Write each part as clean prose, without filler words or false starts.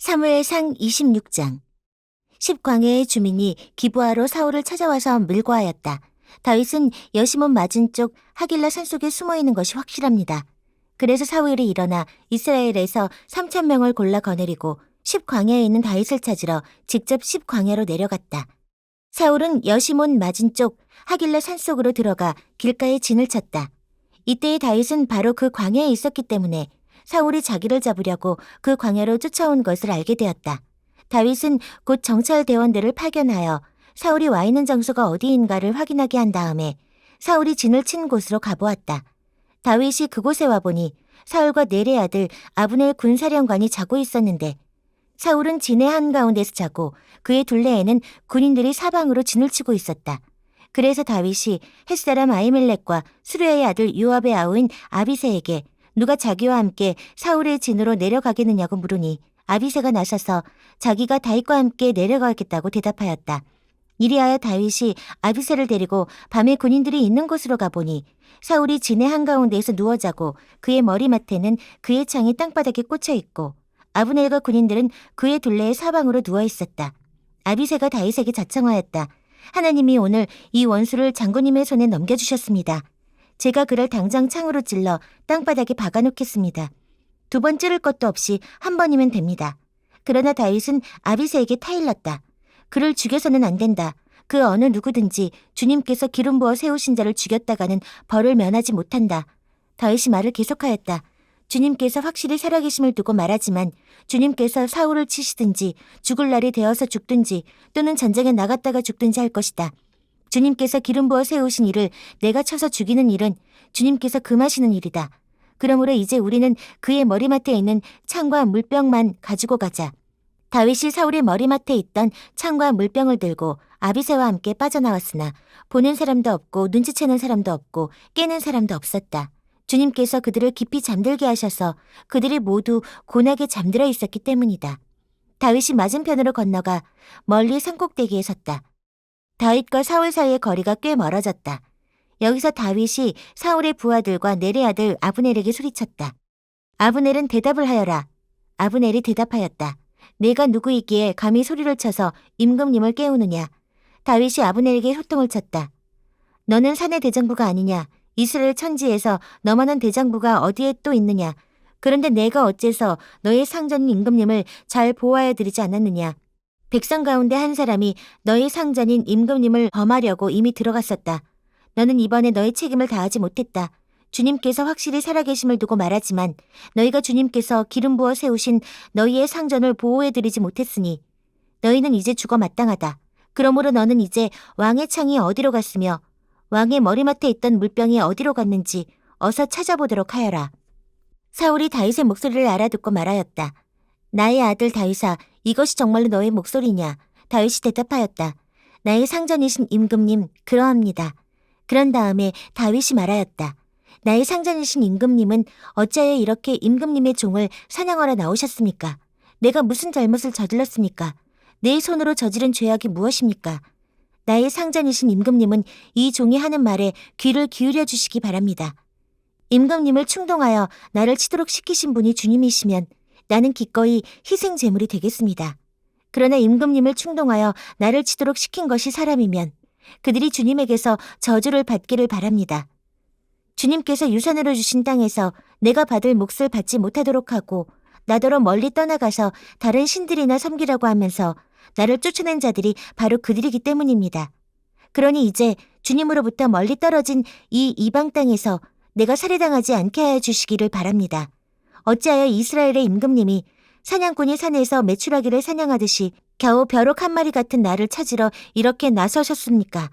사무엘상 26장. 십광야의 주민이 기브아로 사울을 찾아와서 밀고하였다. 다윗은 여시몬 맞은쪽 하길라 산속에 숨어있는 것이 확실합니다. 그래서 사울이 일어나 이스라엘에서 3,000명을 골라 거느리고 십광야에 있는 다윗을 찾으러 직접 십광야로 내려갔다. 사울은 여시몬 맞은쪽 하길라 산속으로 들어가 길가에 진을 쳤다. 이때의 다윗은 바로 그 광야에 있었기 때문에 사울이 자기를 잡으려고 그 광야로 쫓아온 것을 알게 되었다. 다윗은 곧 정찰 대원들을 파견하여 사울이 와 있는 장소가 어디인가를 확인하게 한 다음에 사울이 진을 친 곳으로 가보았다. 다윗이 그곳에 와보니 사울과 넬의 아들 아브넬 군사령관이 자고 있었는데 사울은 진의 한가운데서 자고 그의 둘레에는 군인들이 사방으로 진을 치고 있었다. 그래서 다윗이 햇사람 아히멜렉과 수르야의 아들 요압의 아우인 아비새에게 누가 자기와 함께 사울의 진으로 내려가겠느냐고 물으니 아비새가 나서서 자기가 다윗과 함께 내려가겠다고 대답하였다. 이리하여 다윗이 아비새를 데리고 밤에 군인들이 있는 곳으로 가보니 사울이 진의 한가운데에서 누워 자고 그의 머리맡에는 그의 창이 땅바닥에 꽂혀 있고 아브넬과 군인들은 그의 둘레의 사방으로 누워 있었다. 아비새가 다윗에게 자청하였다. 하나님이 오늘 이 원수를 장군님의 손에 넘겨주셨습니다. 제가 그를 당장 창으로 찔러 땅바닥에 박아놓겠습니다. 2번 찌를 것도 없이 한 번이면 됩니다. 그러나 다윗은 아비새에게 타일렀다. 그를 죽여서는 안 된다. 그 어느 누구든지 주님께서 기름 부어 세우신 자를 죽였다가는 벌을 면하지 못한다. 다윗이 말을 계속하였다. 주님께서 확실히 살아계심을 두고 말하지만 주님께서 사울을 치시든지 죽을 날이 되어서 죽든지 또는 전쟁에 나갔다가 죽든지 할 것이다. 주님께서 기름 부어 세우신 이를 내가 쳐서 죽이는 일은 주님께서 금하시는 일이다. 그러므로 이제 우리는 그의 머리맡에 있는 창과 물병만 가지고 가자. 다윗이 사울의 머리맡에 있던 창과 물병을 들고 아비새와 함께 빠져나왔으나 보는 사람도 없고 눈치채는 사람도 없고 깨는 사람도 없었다. 주님께서 그들을 깊이 잠들게 하셔서 그들이 모두 곤하게 잠들어 있었기 때문이다. 다윗이 맞은편으로 건너가 멀리 산꼭대기에 섰다. 다윗과 사울 사이의 거리가 꽤 멀어졌다. 여기서 다윗이 사울의 부하들과 넬의 아들 아브넬에게 소리쳤다. 아브넬은 대답을 하여라. 아브넬이 대답하였다. 내가 누구이기에 감히 소리를 쳐서 임금님을 깨우느냐. 다윗이 아브넬에게 호통을 쳤다. 너는 산의 대장부가 아니냐. 이스라엘 천지에서 너만한 대장부가 어디에 또 있느냐. 그런데 내가 어째서 너의 상전인 임금님을 잘 보호하여 드리지 않았느냐. 백성 가운데 한 사람이 너의 상전인 임금님을 범하려고 이미 들어갔었다. 너는 이번에 너의 책임을 다하지 못했다. 주님께서 확실히 살아계심을 두고 말하지만 너희가 주님께서 기름 부어 세우신 너희의 상전을 보호해드리지 못했으니 너희는 이제 죽어 마땅하다. 그러므로 너는 이제 왕의 창이 어디로 갔으며 왕의 머리맡에 있던 물병이 어디로 갔는지 어서 찾아보도록 하여라. 사울이 다윗의 목소리를 알아듣고 말하였다. 나의 아들 다윗아, 이것이 정말로 너의 목소리냐? 다윗이 대답하였다. 나의 상전이신 임금님, 그러합니다. 그런 다음에 다윗이 말하였다. 나의 상전이신 임금님은 어찌하여 이렇게 임금님의 종을 사냥하러 나오셨습니까? 내가 무슨 잘못을 저질렀습니까? 내 손으로 저지른 죄악이 무엇입니까? 나의 상전이신 임금님은 이 종이 하는 말에 귀를 기울여 주시기 바랍니다. 임금님을 충동하여 나를 치도록 시키신 분이 주님이시면 나는 기꺼이 희생 제물이 되겠습니다. 그러나 임금님을 충동하여 나를 치도록 시킨 것이 사람이면 그들이 주님에게서 저주를 받기를 바랍니다. 주님께서 유산으로 주신 땅에서 내가 받을 몫을 받지 못하도록 하고 나더러 멀리 떠나가서 다른 신들이나 섬기라고 하면서 나를 쫓아낸 자들이 바로 그들이기 때문입니다. 그러니 이제 주님으로부터 멀리 떨어진 이 이방 땅에서 내가 살해당하지 않게 하여 주시기를 바랍니다. 어찌하여 이스라엘의 임금님이 사냥꾼이 산에서 메추라기를 사냥하듯이 겨우 벼룩 한 마리 같은 나를 찾으러 이렇게 나서셨습니까?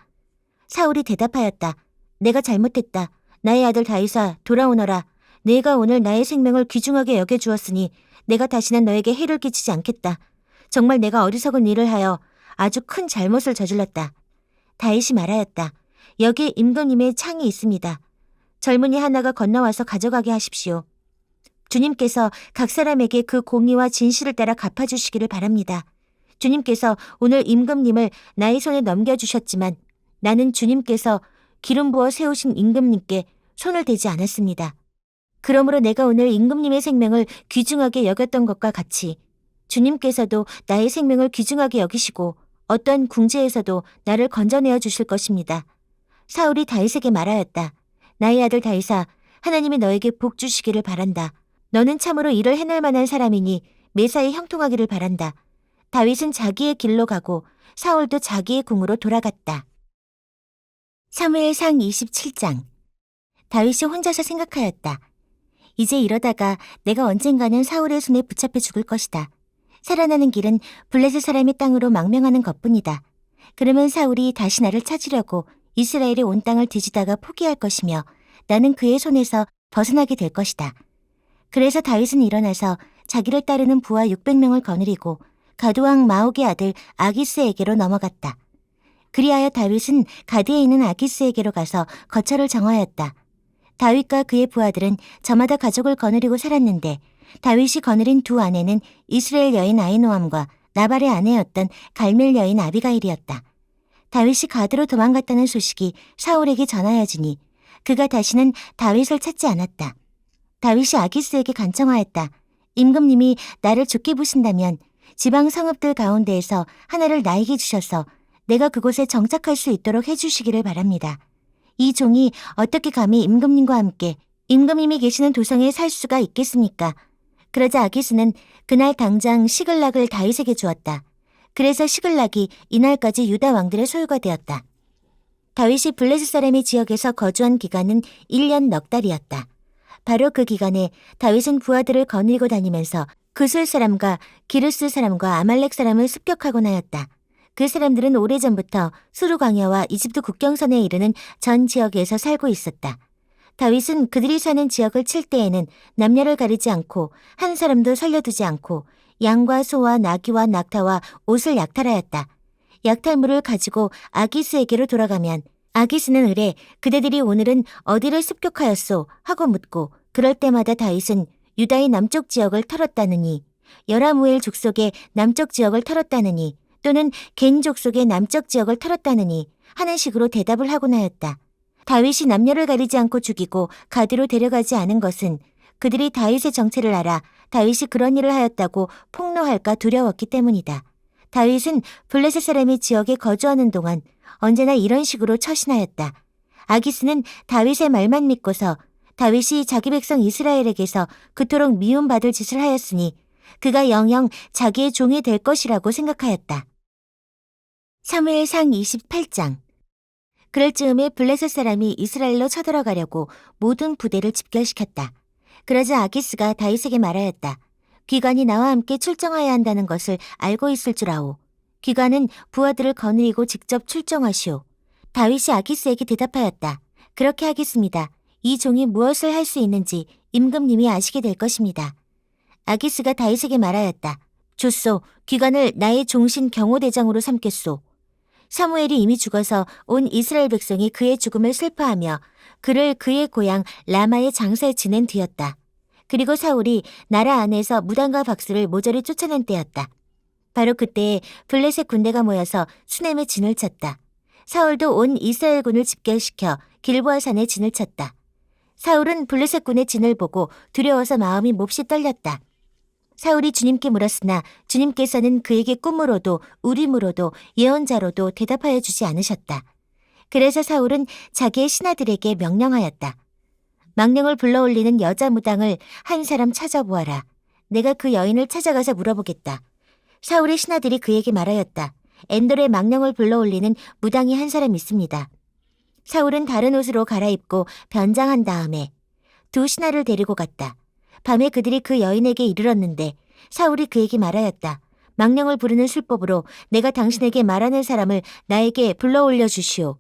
사울이 대답하였다. 내가 잘못했다. 나의 아들 다윗아, 돌아오너라. 내가 오늘 나의 생명을 귀중하게 여겨주었으니 내가 다시는 너에게 해를 끼치지 않겠다. 정말 내가 어리석은 일을 하여 아주 큰 잘못을 저질렀다. 다윗이 말하였다. 여기에 임금님의 창이 있습니다. 젊은이 하나가 건너와서 가져가게 하십시오. 주님께서 각 사람에게 그 공의와 진실을 따라 갚아주시기를 바랍니다. 주님께서 오늘 임금님을 나의 손에 넘겨주셨지만 나는 주님께서 기름 부어 세우신 임금님께 손을 대지 않았습니다. 그러므로 내가 오늘 임금님의 생명을 귀중하게 여겼던 것과 같이 주님께서도 나의 생명을 귀중하게 여기시고 어떤 궁지에서도 나를 건져내어 주실 것입니다. 사울이 다윗에게 말하였다. 나의 아들 다윗아, 하나님이 너에게 복 주시기를 바란다. 너는 참으로 일을 해낼 만한 사람이니 매사에 형통하기를 바란다. 다윗은 자기의 길로 가고 사울도 자기의 궁으로 돌아갔다. 사무엘상 27장. 다윗이 혼자서 생각하였다. 이제 이러다가 내가 언젠가는 사울의 손에 붙잡혀 죽을 것이다. 살아나는 길은 블레셋 사람의 땅으로 망명하는 것뿐이다. 그러면 사울이 다시 나를 찾으려고 이스라엘의 온 땅을 뒤지다가 포기할 것이며 나는 그의 손에서 벗어나게 될 것이다. 그래서 다윗은 일어나서 자기를 따르는 부하 600명을 거느리고 가드왕 마옥의 아들 아기스에게로 넘어갔다. 그리하여 다윗은 가드에 있는 아기스에게로 가서 거처를 정하였다. 다윗과 그의 부하들은 저마다 가족을 거느리고 살았는데 다윗이 거느린 두 아내는 이스라엘 여인 아히노암과 나발의 아내였던 갈멜 여인 아비가일이었다. 다윗이 가드로 도망갔다는 소식이 사울에게 전하여지니 그가 다시는 다윗을 찾지 않았다. 다윗이 아기스에게 간청하였다. 임금님이 나를 좋게 보신다면 지방 성읍들 가운데에서 하나를 나에게 주셔서 내가 그곳에 정착할 수 있도록 해주시기를 바랍니다. 이 종이 어떻게 감히 임금님과 함께 임금님이 계시는 도성에 살 수가 있겠습니까? 그러자 아기스는 그날 당장 시글락을 다윗에게 주었다. 그래서 시글락이 이날까지 유다 왕들의 소유가 되었다. 다윗이 블레셋 사람의 지역에서 거주한 기간은 1년 넉 달이었다. 바로 그 기간에 다윗은 부하들을 거느리고 다니면서 그술 사람과 기르스 사람과 아말렉 사람을 습격하곤 하였다. 그 사람들은 오래전부터 수르 광야와 이집트 국경선에 이르는 전 지역에서 살고 있었다. 다윗은 그들이 사는 지역을 칠 때에는 남녀를 가리지 않고 한 사람도 살려두지 않고 양과 소와 나귀와 낙타와 옷을 약탈하였다. 약탈물을 가지고 아기스에게로 돌아가면 아기스는 의뢰 그대들이 오늘은 어디를 습격하였소 하고 묻고 그럴 때마다 다윗은 유다의 남쪽 지역을 털었다느니 여라무엘 족속의 남쪽 지역을 털었다느니 또는 겐 족속의 남쪽 지역을 털었다느니 하는 식으로 대답을 하곤 하였다. 다윗이 남녀를 가리지 않고 죽이고 가드로 데려가지 않은 것은 그들이 다윗의 정체를 알아 다윗이 그런 일을 하였다고 폭로할까 두려웠기 때문이다. 다윗은 블레셋 사람이 지역에 거주하는 동안 언제나 이런 식으로 처신하였다. 아기스는 다윗의 말만 믿고서 다윗이 자기 백성 이스라엘에게서 그토록 미움받을 짓을 하였으니 그가 영영 자기의 종이 될 것이라고 생각하였다. 사무엘상 28장. 그럴 즈음에 블레셋 사람이 이스라엘로 쳐들어가려고 모든 부대를 집결시켰다. 그러자 아기스가 다윗에게 말하였다. 귀관이 나와 함께 출정하여야 한다는 것을 알고 있을 줄 아오. 귀관은 부하들을 거느리고 직접 출정하시오. 다윗이 아기스에게 대답하였다. 그렇게 하겠습니다. 이 종이 무엇을 할 수 있는지 임금님이 아시게 될 것입니다. 아기스가 다윗에게 말하였다. 좋소. 귀관을 나의 종신 경호대장으로 삼겠소. 사무엘이 이미 죽어서 온 이스라엘 백성이 그의 죽음을 슬퍼하며 그를 그의 고향 라마의 장사에 지낸 뒤였다. 그리고 사울이 나라 안에서 무당과 박수를 모조리 쫓아낸 때였다. 바로 그때에 블레셋 군대가 모여서 수넴에 진을 쳤다. 사울도 온 이스라엘군을 집결시켜 길보아 산에 진을 쳤다. 사울은 블레셋 군의 진을 보고 두려워서 마음이 몹시 떨렸다. 사울이 주님께 물었으나 주님께서는 그에게 꿈으로도 우림으로도 예언자로도 대답하여 주지 않으셨다. 그래서 사울은 자기의 신하들에게 명령하였다. 망령을 불러올리는 여자 무당을 한 사람 찾아보아라. 내가 그 여인을 찾아가서 물어보겠다. 사울의 신하들이 그에게 말하였다. 엔돌의 망령을 불러올리는 무당이 한 사람 있습니다. 사울은 다른 옷으로 갈아입고 변장한 다음에 두 신하를 데리고 갔다. 밤에 그들이 그 여인에게 이르렀는데 사울이 그에게 말하였다. 망령을 부르는 술법으로 내가 당신에게 말하는 사람을 나에게 불러올려 주시오.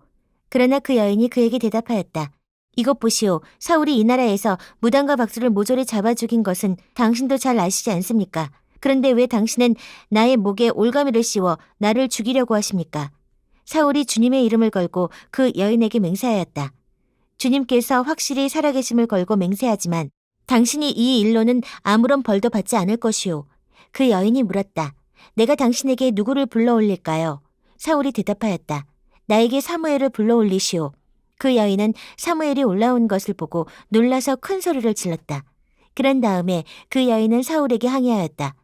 그러나 그 여인이 그에게 대답하였다. 이것 보시오. 사울이 이 나라에서 무당과 박수를 모조리 잡아 죽인 것은 당신도 잘 아시지 않습니까? 그런데 왜 당신은 나의 목에 올가미를 씌워 나를 죽이려고 하십니까? 사울이 주님의 이름을 걸고 그 여인에게 맹세하였다. 주님께서 확실히 살아계심을 걸고 맹세하지만 당신이 이 일로는 아무런 벌도 받지 않을 것이오. 그 여인이 물었다. 내가 당신에게 누구를 불러올릴까요? 사울이 대답하였다. 나에게 사무엘을 불러올리시오. 그 여인은 사무엘이 올라온 것을 보고 놀라서 큰 소리를 질렀다. 그런 다음에 그 여인은 사울에게 항의하였다.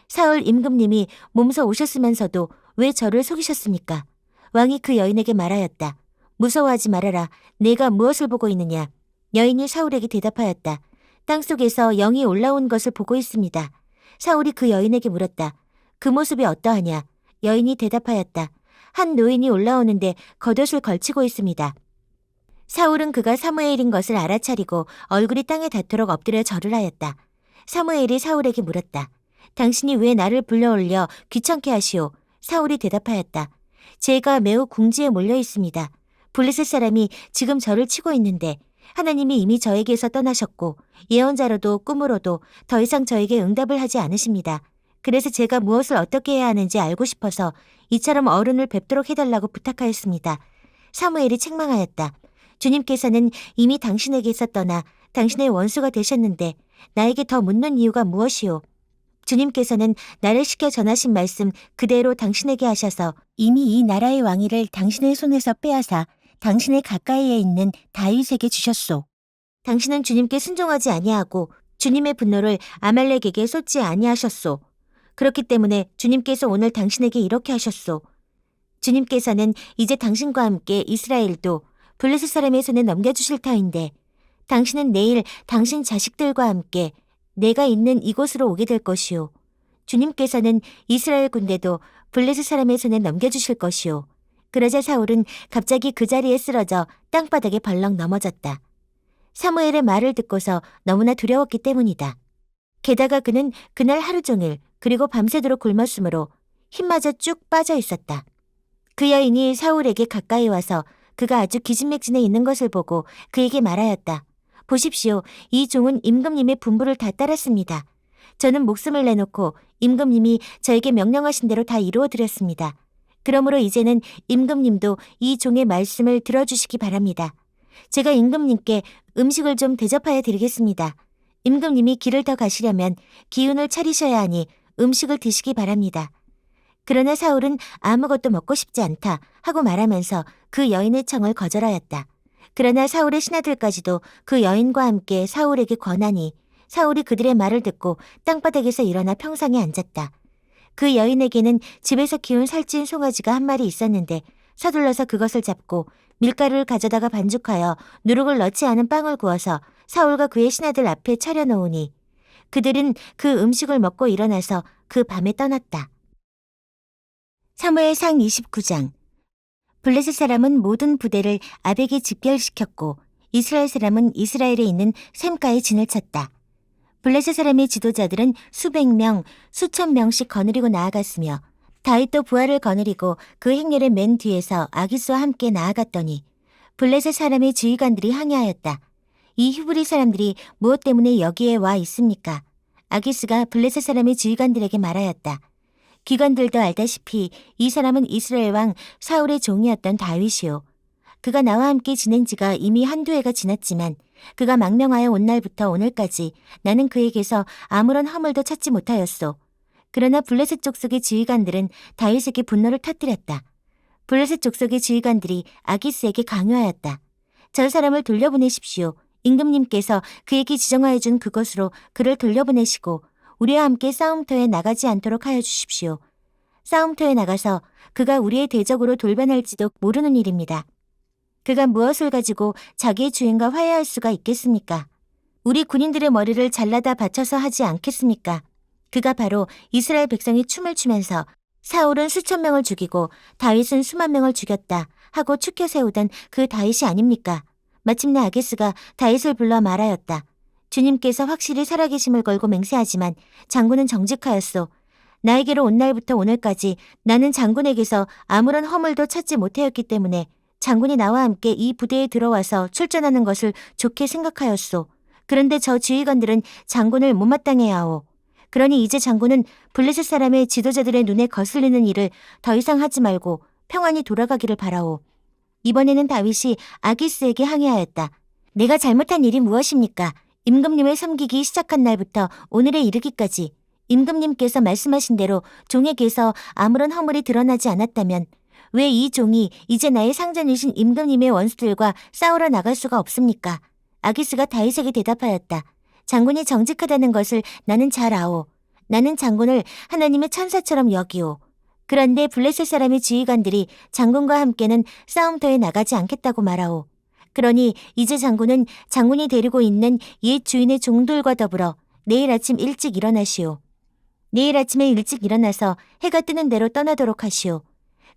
사울 임금님이 몸소 오셨으면서도 왜 저를 속이셨습니까? 왕이 그 여인에게 말하였다. 무서워하지 말아라. 내가 무엇을 보고 있느냐? 여인이 사울에게 대답하였다. 땅속에서 영이 올라온 것을 보고 있습니다. 사울이 그 여인에게 물었다. 그 모습이 어떠하냐? 여인이 대답하였다. 한 노인이 올라오는데 겉옷을 걸치고 있습니다. 사울은 그가 사무엘인 것을 알아차리고 얼굴이 땅에 닿도록 엎드려 절을 하였다. 사무엘이 사울에게 물었다. 당신이 왜 나를 불러올려 귀찮게 하시오? 사울이 대답하였다. 제가 매우 궁지에 몰려 있습니다. 블레셋 사람이 지금 저를 치고 있는데 하나님이 이미 저에게서 떠나셨고 예언자로도 꿈으로도 더 이상 저에게 응답을 하지 않으십니다. 그래서 제가 무엇을 어떻게 해야 하는지 알고 싶어서 이처럼 어른을 뵙도록 해달라고 부탁하였습니다. 사무엘이 책망하였다. 주님께서는 이미 당신에게서 떠나 당신의 원수가 되셨는데 나에게 더 묻는 이유가 무엇이오? 주님께서는 나를 시켜 전하신 말씀 그대로 당신에게 하셔서 이미 이 나라의 왕위를 당신의 손에서 빼앗아 당신의 가까이에 있는 다윗에게 주셨소. 당신은 주님께 순종하지 아니하고 주님의 분노를 아말렉에게 쏟지 아니하셨소. 그렇기 때문에 주님께서 오늘 당신에게 이렇게 하셨소. 주님께서는 이제 당신과 함께 이스라엘도 블레셋 사람의 손에 넘겨주실 터인데 당신은 내일 당신 자식들과 함께 내가 있는 이곳으로 오게 될 것이오. 주님께서는 이스라엘 군대도 블레셋 사람의 손에 넘겨주실 것이오. 그러자 사울은 갑자기 그 자리에 쓰러져 땅바닥에 벌렁 넘어졌다. 사무엘의 말을 듣고서 너무나 두려웠기 때문이다. 게다가 그는 그날 하루 종일 그리고 밤새도록 굶었으므로 힘마저 쭉 빠져 있었다. 그 여인이 사울에게 가까이 와서 그가 아주 기진맥진해 있는 것을 보고 그에게 말하였다. 보십시오. 이 종은 임금님의 분부를 다 따랐습니다. 저는 목숨을 내놓고 임금님이 저에게 명령하신 대로 다 이루어드렸습니다. 그러므로 이제는 임금님도 이 종의 말씀을 들어주시기 바랍니다. 제가 임금님께 음식을 좀 대접하여 드리겠습니다. 임금님이 길을 더 가시려면 기운을 차리셔야 하니 음식을 드시기 바랍니다. 그러나 사울은 아무것도 먹고 싶지 않다 하고 말하면서 그 여인의 청을 거절하였다. 그러나 사울의 신하들까지도 그 여인과 함께 사울에게 권하니 사울이 그들의 말을 듣고 땅바닥에서 일어나 평상에 앉았다. 그 여인에게는 집에서 키운 살찐 송아지가 한 마리 있었는데 서둘러서 그것을 잡고 밀가루를 가져다가 반죽하여 누룩을 넣지 않은 빵을 구워서 사울과 그의 신하들 앞에 차려놓으니 그들은 그 음식을 먹고 일어나서 그 밤에 떠났다. 사무엘상 29장. 블레셋 사람은 모든 부대를 아벡에 집결시켰고 이스라엘 사람은 이스라엘에 있는 샘가에 진을 쳤다. 블레셋 사람의 지도자들은 수백 명, 수천 명씩 거느리고 나아갔으며 다윗도 부하를 거느리고 그 행렬의 맨 뒤에서 아기스와 함께 나아갔더니 블레셋 사람의 지휘관들이 항의하였다. 이 히브리 사람들이 무엇 때문에 여기에 와 있습니까? 아기스가 블레셋 사람의 지휘관들에게 말하였다. 기관들도 알다시피 이 사람은 이스라엘 왕 사울의 종이었던 다윗이요. 그가 나와 함께 지낸 지가 이미 한두 해가 지났지만 그가 망명하여 온 날부터 오늘까지 나는 그에게서 아무런 허물도 찾지 못하였소. 그러나 블레셋 족속의 지휘관들은 다윗에게 분노를 터뜨렸다. 블레셋 족속의 지휘관들이 아기스에게 강요하였다. 저 사람을 돌려보내십시오. 임금님께서 그에게 지정하여 준 그곳으로 그를 돌려보내시고 우리와 함께 싸움터에 나가지 않도록 하여 주십시오. 싸움터에 나가서 그가 우리의 대적으로 돌변할지도 모르는 일입니다. 그가 무엇을 가지고 자기의 주인과 화해할 수가 있겠습니까? 우리 군인들의 머리를 잘라다 바쳐서 하지 않겠습니까? 그가 바로 이스라엘 백성이 춤을 추면서 사울은 수천 명을 죽이고 다윗은 수만 명을 죽였다 하고 추켜 세우던 그 다윗이 아닙니까? 마침내 아게스가 다윗을 불러 말하였다. 주님께서 확실히 살아계심을 걸고 맹세하지만 장군은 정직하였소. 나에게로 온 날부터 오늘까지 나는 장군에게서 아무런 허물도 찾지 못하였기 때문에 장군이 나와 함께 이 부대에 들어와서 출전하는 것을 좋게 생각하였소. 그런데 저 지휘관들은 장군을 못마땅해 하오. 그러니 이제 장군은 블레셋 사람의 지도자들의 눈에 거슬리는 일을 더 이상 하지 말고 평안히 돌아가기를 바라오. 이번에는 다윗이 아기스에게 항의하였다. 내가 잘못한 일이 무엇입니까? 임금님을 섬기기 시작한 날부터 오늘에 이르기까지 임금님께서 말씀하신 대로 종에게서 아무런 허물이 드러나지 않았다면 왜 이 종이 이제 나의 상전이신 임금님의 원수들과 싸우러 나갈 수가 없습니까? 아기스가 다윗에게 대답하였다. 장군이 정직하다는 것을 나는 잘 아오. 나는 장군을 하나님의 천사처럼 여기오. 그런데 블레셋 사람의 지휘관들이 장군과 함께는 싸움터에 나가지 않겠다고 말하오. 그러니 이제 장군은 장군이 데리고 있는 옛 주인의 종들과 더불어 내일 아침 일찍 일어나시오. 내일 아침에 일찍 일어나서 해가 뜨는 대로 떠나도록 하시오.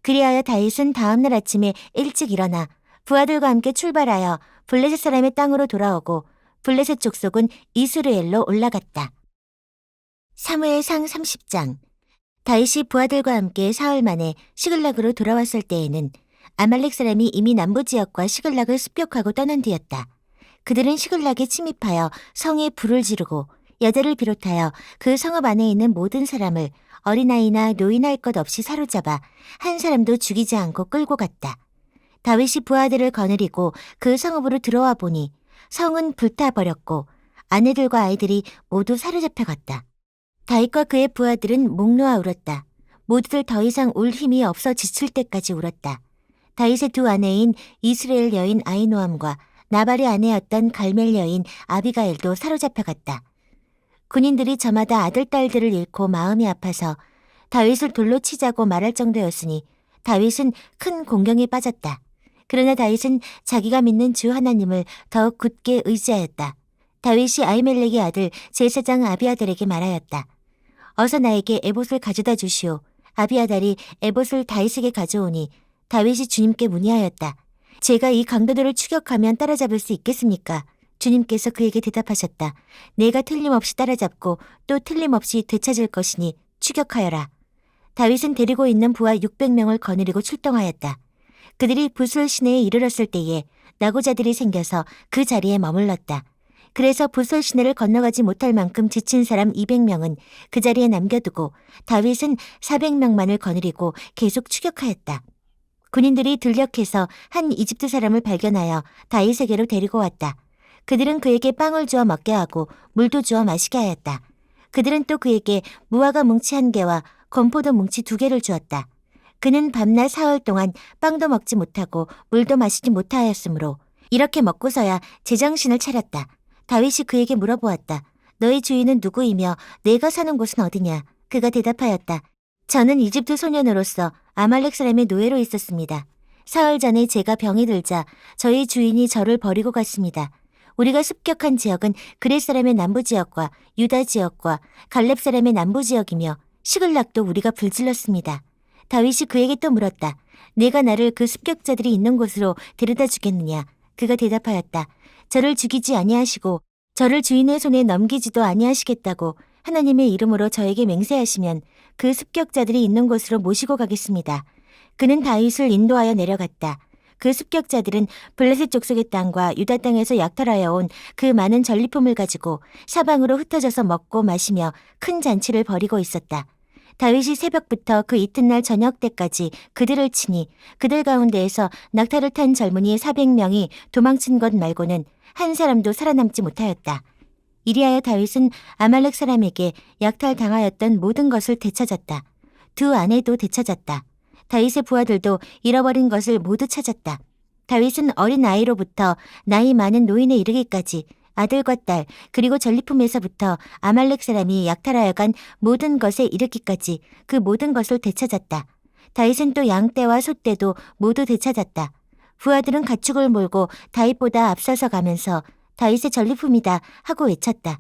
그리하여 다윗은 다음날 아침에 일찍 일어나 부하들과 함께 출발하여 블레셋 사람의 땅으로 돌아오고 블레셋 족속은 이스라엘로 올라갔다. 사무엘상 30장. 다윗이 부하들과 함께 사흘 만에 시글락으로 돌아왔을 때에는 아말렉 사람이 이미 남부 지역과 시글락을 습격하고 떠난 뒤였다. 그들은 시글락에 침입하여 성에 불을 지르고 여자를 비롯하여 그 성읍 안에 있는 모든 사람을 어린아이나 노인할 것 없이 사로잡아 한 사람도 죽이지 않고 끌고 갔다. 다윗이 부하들을 거느리고 그 성읍으로 들어와 보니 성은 불타버렸고 아내들과 아이들이 모두 사로잡혀 갔다. 다윗과 그의 부하들은 목 놓아 울었다. 모두들 더 이상 울 힘이 없어 지칠 때까지 울었다. 다윗의 두 아내인 이스라엘 여인 아히노암과 나발의 아내였던 갈멜 여인 아비가일도 사로잡혀 갔다. 군인들이 저마다 아들, 딸들을 잃고 마음이 아파서 다윗을 돌로 치자고 말할 정도였으니 다윗은 큰 공경에 빠졌다. 그러나 다윗은 자기가 믿는 주 하나님을 더욱 굳게 의지하였다. 다윗이 아히멜렉의 아들 제사장 아비아달에게 말하였다. 어서 나에게 에봇을 가져다 주시오. 아비아달이 에봇을 다윗에게 가져오니 다윗이 주님께 문의하였다. 제가 이 강도들을 추격하면 따라잡을 수 있겠습니까? 주님께서 그에게 대답하셨다. 내가 틀림없이 따라잡고 또 틀림없이 되찾을 것이니 추격하여라. 다윗은 데리고 있는 부하 600명을 거느리고 출동하였다. 그들이 부술 시내에 이르렀을 때에 나고자들이 생겨서 그 자리에 머물렀다. 그래서 부솔 시내를 건너가지 못할 만큼 지친 사람 200명은 그 자리에 남겨두고 다윗은 400명만을 거느리고 계속 추격하였다. 군인들이 들녘에서 한 이집트 사람을 발견하여 다윗에게로 데리고 왔다. 그들은 그에게 빵을 주어 먹게 하고 물도 주어 마시게 하였다. 그들은 또 그에게 무화과 뭉치 1개와 건포도 뭉치 2개를 주었다. 그는 밤낮 사흘 동안 빵도 먹지 못하고 물도 마시지 못하였으므로 이렇게 먹고서야 제정신을 차렸다. 다윗이 그에게 물어보았다. 너의 주인은 누구이며 내가 사는 곳은 어디냐? 그가 대답하였다. 저는 이집트 소년으로서 아말렉 사람의 노예로 있었습니다. 사흘 전에 제가 병이 들자 저희 주인이 저를 버리고 갔습니다. 우리가 습격한 지역은 그렛 사람의 남부 지역과 유다 지역과 갈렙 사람의 남부 지역이며 시글락도 우리가 불질렀습니다. 다윗이 그에게 또 물었다. 내가 나를 그 습격자들이 있는 곳으로 데려다 주겠느냐? 그가 대답하였다. 저를 죽이지 아니하시고 저를 주인의 손에 넘기지도 아니하시겠다고 하나님의 이름으로 저에게 맹세하시면 그 습격자들이 있는 곳으로 모시고 가겠습니다. 그는 다윗을 인도하여 내려갔다. 그 습격자들은 블레셋 족속의 땅과 유다 땅에서 약탈하여 온 그 많은 전리품을 가지고 사방으로 흩어져서 먹고 마시며 큰 잔치를 벌이고 있었다. 다윗이 새벽부터 그 이튿날 저녁 때까지 그들을 치니 그들 가운데에서 낙타를 탄 젊은이 400명이 도망친 것 말고는 한 사람도 살아남지 못하였다. 이리하여 다윗은 아말렉 사람에게 약탈당하였던 모든 것을 되찾았다. 두 아내도 되찾았다. 다윗의 부하들도 잃어버린 것을 모두 찾았다. 다윗은 어린 아이로부터 나이 많은 노인에 이르기까지 아들과 딸 그리고 전리품에서부터 아말렉 사람이 약탈하여 간 모든 것에 이르기까지 그 모든 것을 되찾았다. 다윗은 또 양떼와 소떼도 모두 되찾았다. 부하들은 가축을 몰고 다윗보다 앞서서 가면서 다윗의 전리품이다 하고 외쳤다.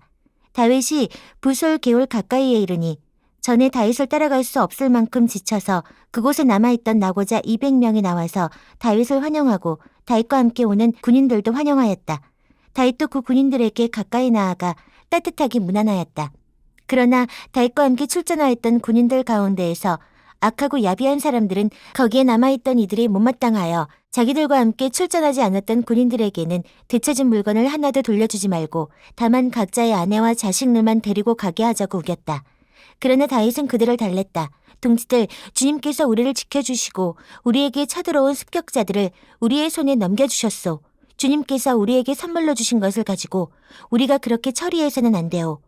다윗이 부솔 개울 가까이에 이르니 전에 다윗을 따라갈 수 없을 만큼 지쳐서 그곳에 남아있던 나고자 200명이 나와서 다윗을 환영하고 다윗과 함께 오는 군인들도 환영하였다. 다윗도 그 군인들에게 가까이 나아가 따뜻하게 문안하였다. 그러나 다윗과 함께 출전하였던 군인들 가운데에서 악하고 야비한 사람들은 거기에 남아있던 이들이 못마땅하여 자기들과 함께 출전하지 않았던 군인들에게는 되찾은 물건을 하나도 돌려주지 말고 다만 각자의 아내와 자식들만 데리고 가게 하자고 우겼다. 그러나 다윗은 그들을 달랬다. 동지들, 주님께서 우리를 지켜주시고 우리에게 쳐들어온 습격자들을 우리의 손에 넘겨주셨소. 주님께서 우리에게 선물로 주신 것을 가지고 우리가 그렇게 처리해서는 안 돼요.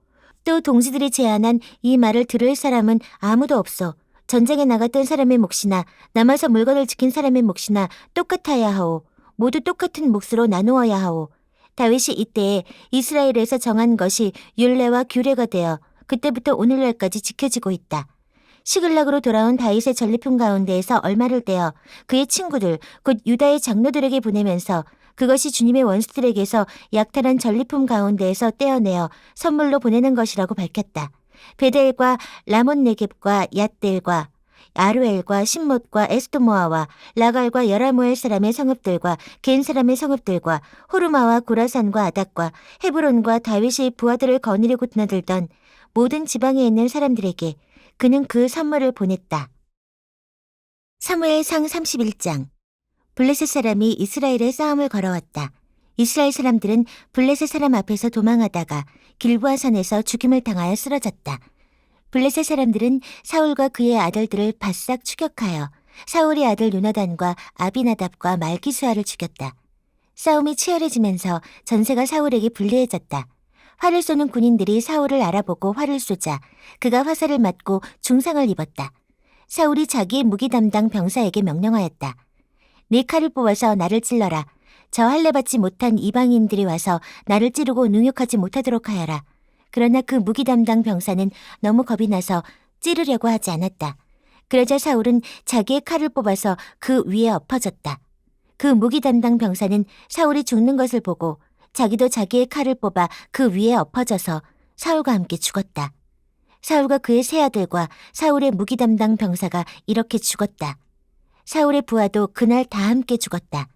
또 동지들이 제안한 이 말을 들을 사람은 아무도 없어. 전쟁에 나갔던 사람의 몫이나 남아서 물건을 지킨 사람의 몫이나 똑같아야 하오. 모두 똑같은 몫으로 나누어야 하오. 다윗이 이때에 이스라엘에서 정한 것이 율례와 규례가 되어 그때부터 오늘날까지 지켜지고 있다. 시글락으로 돌아온 다윗의 전리품 가운데에서 얼마를 떼어 그의 친구들, 곧 유다의 장로들에게 보내면서 그것이 주님의 원수들에게서 약탈한 전리품 가운데에서 떼어내어 선물로 보내는 것이라고 밝혔다. 베델과 라몬 네겝과 얏델과 아루엘과 신못과 에스도모아와 라갈과 여라모엘 사람의 성읍들과 겐 사람의 성읍들과 호르마와 고라산과 아닥과 헤브론과 다윗의 부하들을 거느리고 드나들던 모든 지방에 있는 사람들에게 그는 그 선물을 보냈다. 사무엘상 31장. 블레셋 사람이 이스라엘에 싸움을 걸어왔다. 이스라엘 사람들은 블레셋 사람 앞에서 도망하다가 길보아 산에서 죽임을 당하여 쓰러졌다. 블레셋 사람들은 사울과 그의 아들들을 바싹 추격하여 사울의 아들 요나단과 아비나답과 말기수아를 죽였다. 싸움이 치열해지면서 전세가 사울에게 불리해졌다. 활을 쏘는 군인들이 사울을 알아보고 활을 쏘자 그가 화살을 맞고 중상을 입었다. 사울이 자기의 무기 담당 병사에게 명령하였다. 네 칼을 뽑아서 나를 찔러라. 저 할례 받지 못한 이방인들이 와서 나를 찌르고 능욕하지 못하도록 하여라. 그러나 그 무기 담당 병사는 너무 겁이 나서 찌르려고 하지 않았다. 그러자 사울은 자기의 칼을 뽑아서 그 위에 엎어졌다. 그 무기 담당 병사는 사울이 죽는 것을 보고 자기도 자기의 칼을 뽑아 그 위에 엎어져서 사울과 함께 죽었다. 사울과 그의 세 아들과 사울의 무기 담당 병사가 이렇게 죽었다. 사울의 부하도 그날 다 함께 죽었다.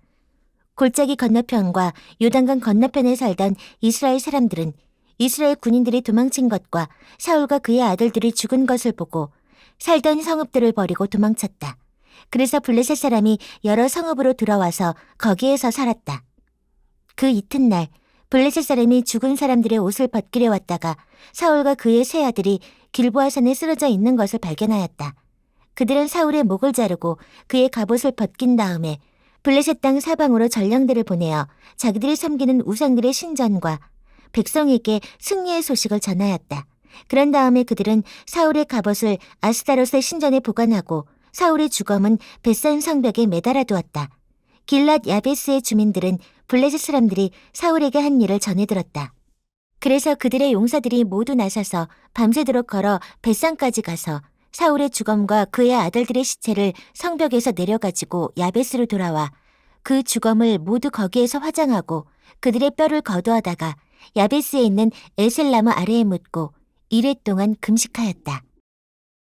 골짜기 건너편과 요단강 건너편에 살던 이스라엘 사람들은 이스라엘 군인들이 도망친 것과 사울과 그의 아들들이 죽은 것을 보고 살던 성읍들을 버리고 도망쳤다. 그래서 블레셋 사람이 여러 성읍으로 들어와서 거기에서 살았다. 그 이튿날 블레셋 사람이 죽은 사람들의 옷을 벗기려 왔다가 사울과 그의 세 아들이 길보아 산에 쓰러져 있는 것을 발견하였다. 그들은 사울의 목을 자르고 그의 갑옷을 벗긴 다음에 블레셋 땅 사방으로 전령들을 보내어 자기들이 섬기는 우상들의 신전과 백성에게 승리의 소식을 전하였다. 그런 다음에 그들은 사울의 갑옷을 아스타롯의 신전에 보관하고 사울의 주검은 벳산 성벽에 매달아 두었다. 길랏 야베스의 주민들은 블레셋 사람들이 사울에게 한 일을 전해들었다. 그래서 그들의 용사들이 모두 나서서 밤새도록 걸어 벳산까지 가서 사울의 주검과 그의 아들들의 시체를 성벽에서 내려가지고 야베스로 돌아와 그 주검을 모두 거기에서 화장하고 그들의 뼈를 거두어다가 야베스에 있는 에셀나무 아래에 묻고 이레 동안 금식하였다.